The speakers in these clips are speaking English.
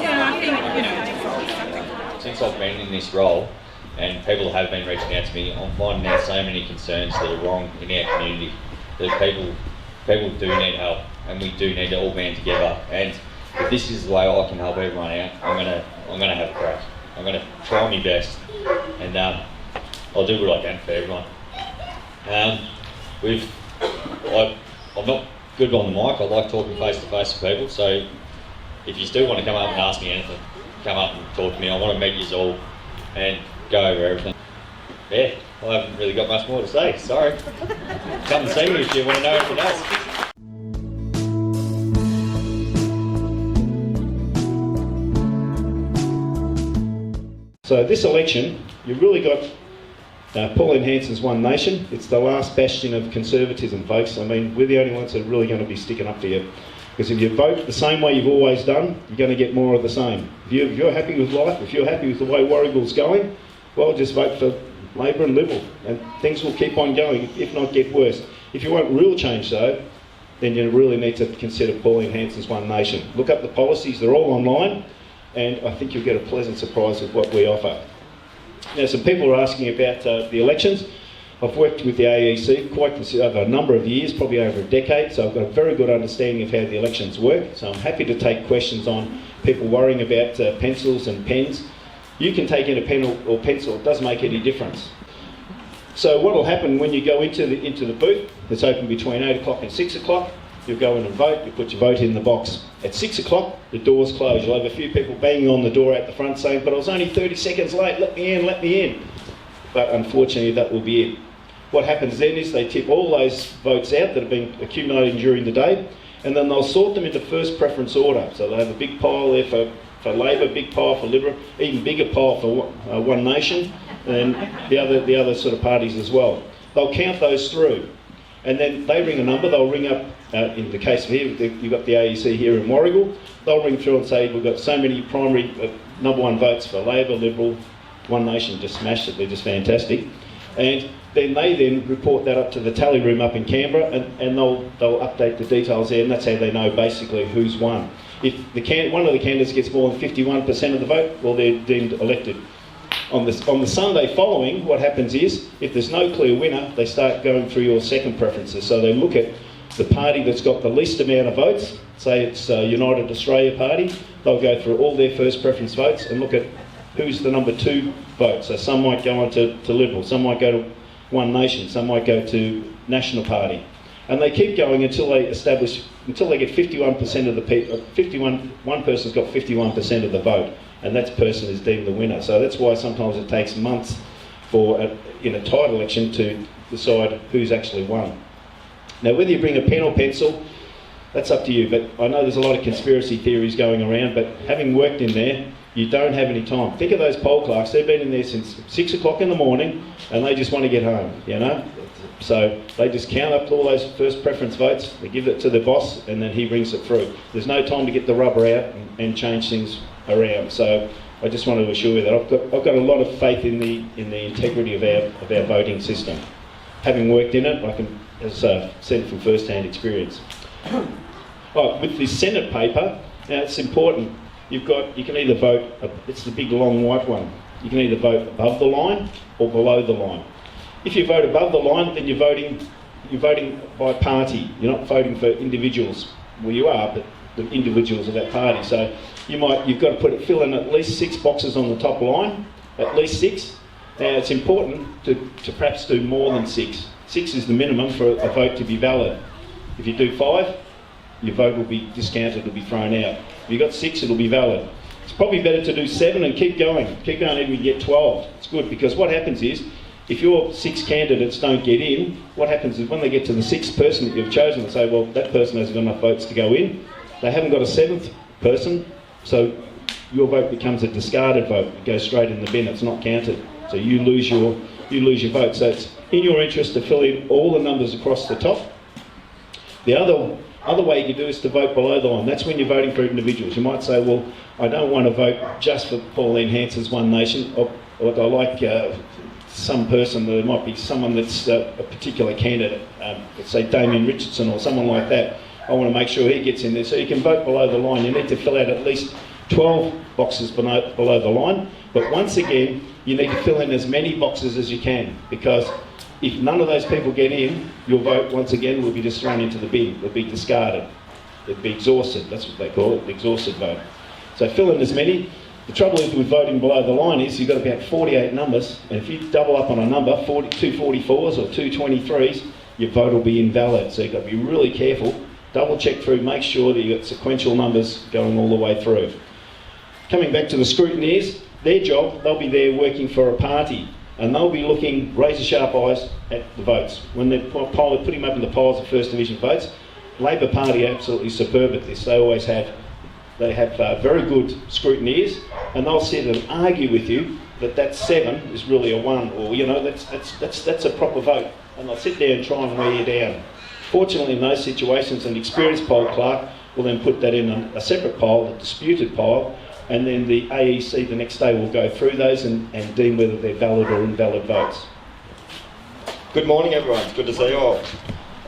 Yeah, I think, Since I've been in this role, and people have been reaching out to me, I'm finding out so many concerns that are wrong in our community. That people do need help, and we do need to all band together. And if this is the way I can help everyone out, I'm gonna have a crack. I'm gonna try my best, and I'll do what I can for everyone. I'm not good on the mic. I like talking face to face to people. So if you still want to come up and ask me anything, come up and talk to me. I want to meet you all and go over everything. Yeah, I haven't really got much more to say. Sorry. Come and see me if you want to know anything else. So this election, you've really got Pauline Hanson's One Nation. It's the last bastion of conservatism, folks. I mean, we're the only ones that are really going to be sticking up for you. Because if you vote the same way you've always done, you're going to get more of the same. If you're happy with life, if you're happy with the way Warragul's going, well, just vote for Labor and Liberal, and things will keep on going, if not get worse. If you want real change, though, then you really need to consider Pauline Hanson's One Nation. Look up the policies, they're all online, and I think you'll get a pleasant surprise with what we offer. Now, some people are asking about the elections. I've worked with the AEC over a number of years, probably over a decade, so I've got a very good understanding of how the elections work. So I'm happy to take questions on people worrying about pencils and pens. You can take in a pen or pencil, it doesn't make any difference. So what will happen when you go into the booth, it's open between 8 o'clock and 6 o'clock, you'll go in and vote, you put your vote in the box. At 6 o'clock, the doors close. You'll have a few people banging on the door at the front saying, but I was only 30 seconds late, let me in, let me in. But unfortunately, that will be it. What happens then is they tip all those votes out that have been accumulating during the day, and then they'll sort them into first preference order. So they'll have a big pile there for Labor, big pile for Liberal, even bigger pile for One Nation, and the other sort of parties as well. They'll count those through, and then they ring a number. They'll ring up, in the case of here, you've got the AEC here in Warragul, they'll ring through and say, we've got so many primary number one votes for Labor, Liberal, One Nation, just smashed it, they're just fantastic. And then they report that up to the tally room up in Canberra, and they'll update the details there, and that's how they know basically who's won. If one of the candidates gets more than 51% of the vote, well, they're deemed elected. On the Sunday following, what happens is, if there's no clear winner, they start going through your second preferences. So they look at the party that's got the least amount of votes, say it's United Australia Party, they'll go through all their first preference votes and look at who's the number 2 vote. So some might go on to Liberal, some might go to One Nation, some might go to National Party. And they keep going until they get 51% of the people, one person's got 51% of the vote, and that person is deemed the winner. So that's why sometimes it takes months in a tight election to decide who's actually won. Now, whether you bring a pen or pencil, that's up to you, but I know there's a lot of conspiracy theories going around, but having worked in there, you don't have any time. Think of those poll clerks, they've been in there since 6 o'clock in the morning, and they just want to get home, you know? So they just count up all those first preference votes, they give it to the boss, and then he rings it through. There's no time to get the rubber out and change things around. So I just want to assure you that I've got a lot of faith in the integrity of our voting system. Having worked in it, I can said from first-hand experience. With this Senate paper, now it's important. You can either vote, it's the big long white one. You can either vote above the line or below the line. If you vote above the line, then you're voting by party. You're not voting for individuals. Well, you are, but the individuals of that party. So you've got to fill in at least 6 boxes on the top line, at least 6. Now it's important to perhaps do more than 6. 6 is the minimum for a vote to be valid. If you do 5, your vote will be discounted, it'll be thrown out. If you've got 6, it'll be valid. It's probably better to do 7 and keep going. Keep going even get 12. It's good, because what happens is, if your 6 candidates don't get in, what happens is when they get to the 6th person that you've chosen, they say, well, that person hasn't got enough votes to go in. They haven't got a 7th person, so your vote becomes a discarded vote. It goes straight in the bin, it's not counted. So you lose your vote. So it's in your interest to fill in all the numbers across the top. The other way you can do is to vote below the line. That's when you're voting for individuals. You might say, well, I don't want to vote just for Pauline Hanson's One Nation, or I like some person, there might be someone that's a particular candidate, let's say Damien Richardson or someone like that. I want to make sure he gets in there. So you can vote below the line. You need to fill out at least 12 boxes below the line. But once again, you need to fill in as many boxes as you can, because if none of those people get in, your vote once again will be just thrown into the bin. It'll be discarded. It'll be exhausted. That's what they call it, the exhausted vote. So fill in as many. The trouble is with voting below the line is you've got about 48 numbers, and if you double up on a number, 244s or 223s, your vote will be invalid. So you've got to be really careful. Double check through, make sure that you've got sequential numbers going all the way through. Coming back to the scrutineers, their job, they'll be there working for a party, and they'll be looking razor sharp eyes at the votes. When they're putting them up in the piles of First Division votes, Labor Party are absolutely superb at this. They always have. They have very good scrutineers, and they'll sit and argue with you that 7 is really a 1, or that's a proper vote, and they'll sit there and try and wear you down. Fortunately, in those situations, an experienced poll clerk will then put that in a separate pile, a disputed pile, and then the AEC the next day will go through those and deem whether they're valid or invalid votes. Good morning, everyone. It's good to see you all.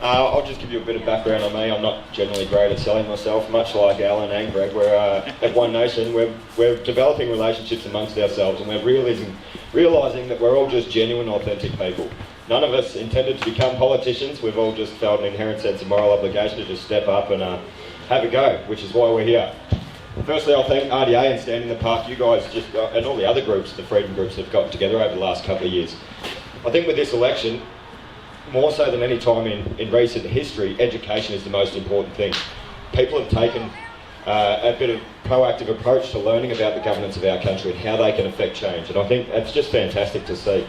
I'll just give you a bit of background on me. I'm not generally great at selling myself, much like Alan and Greg. We're at One Nation. We're developing relationships amongst ourselves, and we're realising that we're all just genuine, authentic people. None of us intended to become politicians. We've all just felt an inherent sense of moral obligation to just step up and have a go, which is why we're here. Firstly, I'll thank RDA and Stand in the Park, you guys and all the other groups, the freedom groups that have gotten together over the last couple of years. I think with this election, more so than any time in recent history, education is the most important thing. People have taken a bit of proactive approach to learning about the governance of our country and how they can affect change, and I think that's just fantastic to see.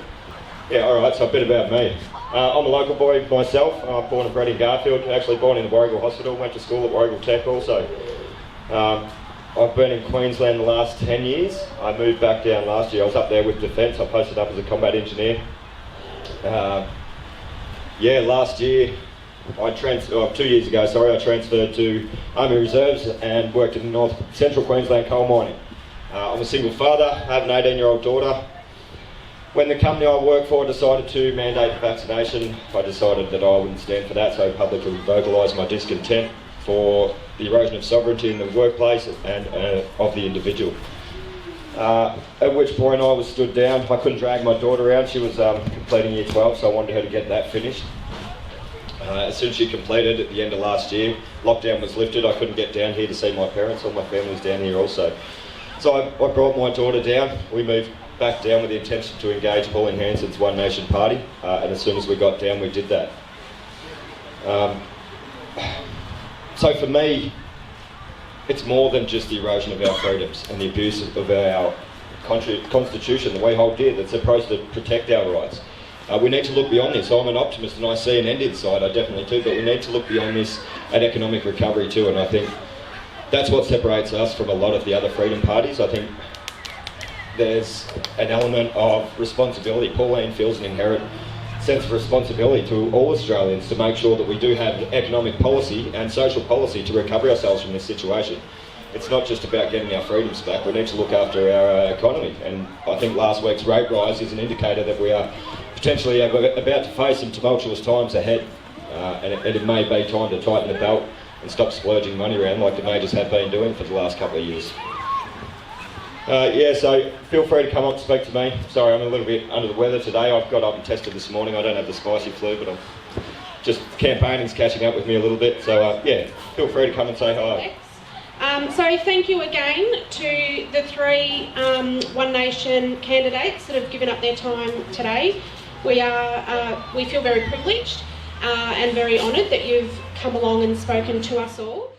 Yeah, alright, so a bit about me. I'm a local boy myself. I'm born and bred in Garfield, actually born in the Warragul Hospital, went to school at Warragul Tech also. I've been in Queensland the last 10 years. I moved back down last year. I was up there with Defence. I posted up as a combat engineer. Last year, 2 years ago, I transferred to Army Reserves and worked in North Central Queensland coal mining. I'm a single father, I have an 18-year-old daughter. When the company I work for decided to mandate vaccination, I decided that I wouldn't stand for that, so I publicly vocalised my discontent for the erosion of sovereignty in the workplace and of the individual. At which point I was stood down. I couldn't drag my daughter around. She was completing year 12, so I wanted her to get that finished. As soon as she completed at the end of last year, lockdown was lifted. I couldn't get down here to see my parents. All my family's down here also. So I brought my daughter down. We moved back down with the intention to engage Pauline Hanson's One Nation Party, and as soon as we got down, we did that. So for me, it's more than just the erosion of our freedoms and the abuse of our constitution that we hold dear, that's supposed to protect our rights. We need to look beyond this. I'm an optimist and I see an end in sight, I definitely do, but we need to look beyond this at economic recovery too, and I think that's what separates us from a lot of the other freedom parties. I think there's an element of responsibility. Pauline feels an inherent sense of responsibility to all Australians to make sure that we do have economic policy and social policy to recover ourselves from this situation. It's not just about getting our freedoms back, we need to look after our economy, and I think last week's rate rise is an indicator that we are potentially about to face some tumultuous times ahead, and it may be time to tighten the belt and stop splurging money around like the majors have been doing for the last couple of years. So feel free to come up and speak to me. Sorry, I'm a little bit under the weather today. I've got up and tested this morning. I don't have the spicy flu, but I'm just campaigning's catching up with me a little bit. So feel free to come and say hi. So thank you again to the 3 One Nation candidates that have given up their time today. We feel very privileged and very honoured that you've come along and spoken to us all.